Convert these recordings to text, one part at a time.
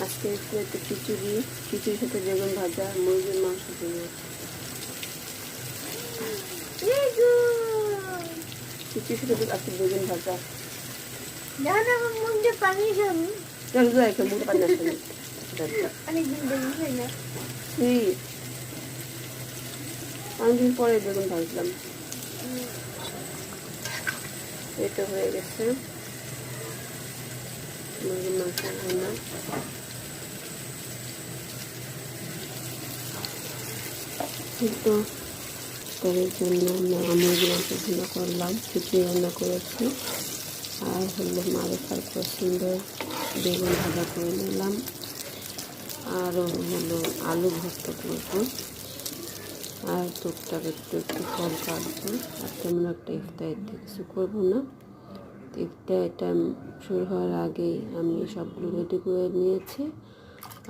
আজকে একটু খিচুড়ির সাথে বেগুন ভাজা, মুরগির মাংস দিয়ে খিচুড়ির সাথে আজকে বেগুন ভাজা। মুখে পানি অনেকদিন পরে বেগুন ভাজলাম। এটা হয়ে গেছে মুরগির মাংস রান্না। তো তাদের জন্য আমরা মুরগির মাংস রান্না করলাম, খিচুড়ি রান্না করেছি, আর হলো মারেফার সুন্দর বেগুন ভাজা করে নিলাম, আরও হলো আলু ভর্তা করবো, আর টুকটাক একটু ফল কাটবো। আর তেমন একটা ইফতারিতে কিছু করবো না। ইফতারিটা শুরু হওয়ার আগেই আমি সবগুলো রেডি করে নিয়েছি,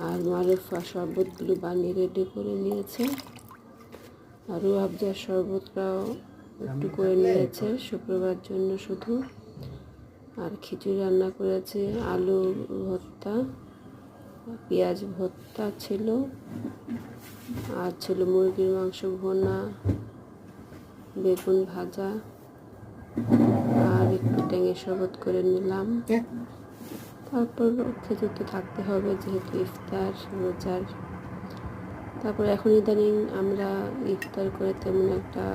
আর মারেফা শরবতগুলো বানিয়ে রেডি করে নিয়েছে, আর রুয়াবজার শরবতটাও একটু করে নিয়েছে শুক্রবার জন্য শুধু। আর খিচুড়ি রান্না করেছে, আলু ভর্তা, পেঁয়াজ ভর্তা ছিল, আর ছিল মুরগির মাংস ভুনা, বেগুন ভাজা, আর একটু ট্যাঙের শরবত করে নিলাম। তারপর খেতে তো থাকতে হবে যেহেতু ইফতার রোজার। তারপর এখন ইদানিং আমরা ইফতার করে তেমন একটা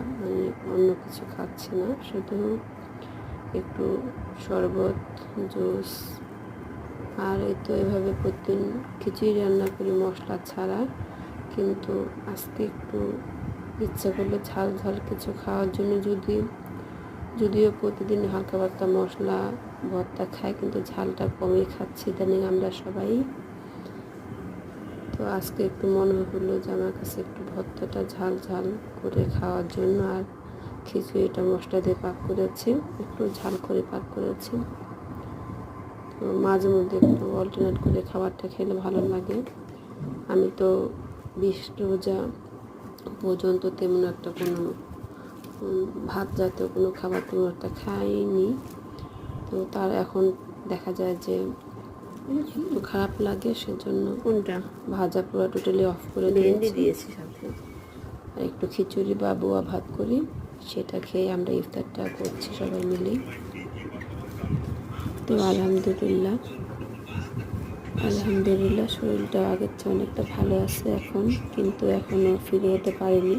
অন্য কিছু খাচ্ছি না, শুধু একটু শরবত, জুস, আর এই তো এভাবে প্রতিদিন খিচুড়ি রান্না করি মশলা ছাড়া। কিন্তু আজকে একটু ইচ্ছা করলে ঝাল ঝাল কিছু খাওয়ার জন্য, যদিও প্রতিদিন হালকা পাতলা মশলা ভর্তা খাই, কিন্তু ঝালটা কমই খাচ্ছি ইদানিং আমরা সবাই। তো আজকে একটু মনে হলো যে আমার কাছে একটু ভর্তাটা ঝাল ঝাল করে খাওয়ার জন্য, আর খিচুড়িটা মশলা দিয়ে পাক করেছি, একটু ঝাল করে পাক করেছি। তো মাঝে মধ্যে একটু অল্টারনেট করে খাবারটা খেলে ভালো লাগে। আমি তো 20 রোজা পর্যন্ত তেমন একটা কোনো ভাত জাতীয় কোনো খাবার তেমন একটা খাইনি। তো তার এখন দেখা যায় যে একটু খারাপ লাগে, সেজন্য কোনটা ভাজা পুরো টোটালি অফ করে দিয়েছি সাথে, আর একটু খিচুড়ি বা বোয়া ভাত করি, সেটা খেয়ে আমরা ইফতারটা করছি সবাই মিলে। তো আলহামদুলিল্লাহ শরীরটা আগের চেয়ে অনেকটা ভালো আছে এখন, কিন্তু এখনও ফিরে হতে পারিনি।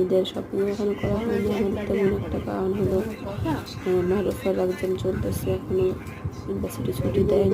ঈদের শপিং এখনও করা হয়নি আমাদের তেমন একটা, কারণ হলো মারুফার একদম চলতেছে, এখনও ইউনিভার্সিটি ছুটি দেয়নি।